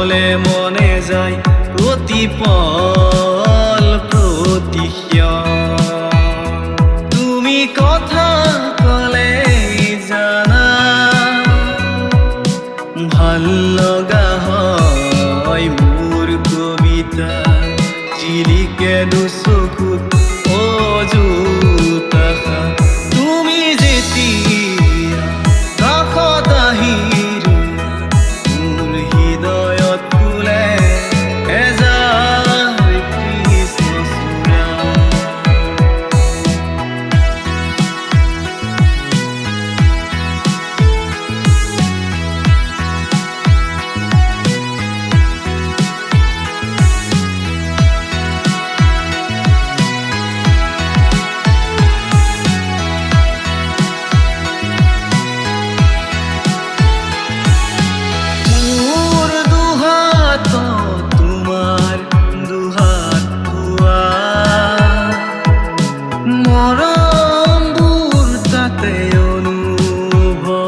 কলে মনে যায় প্ৰতিপল প্ৰতিক্ষণ তুমি কথা কলে জানা ভাল লগা হয় মোৰ কবিতা জিলিকে দুচকুত অযুত আশা তুমি যেতিয়া কাষত আহিৰ মোৰ হৃদয়ত ফুলে এজাৰ কৃষ্ণচূড়া মৰমবোৰ তাতে অনুভৱ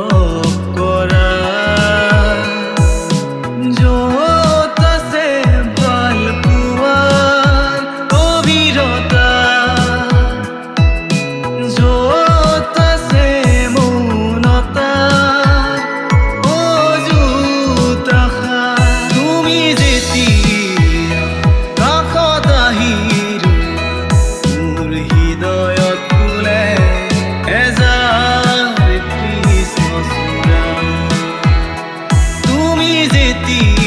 কৰা য'ত আছে ভাল পোৱাৰ গভীৰতা য'ত আছে মৌনতাৰ অযুত আশা তুমি যেতিয়া কাষত আহি মোৰ হৃদয়ত ফুলে এজাৰ কৃষ্ণচূড়া তুমি যেতিয়া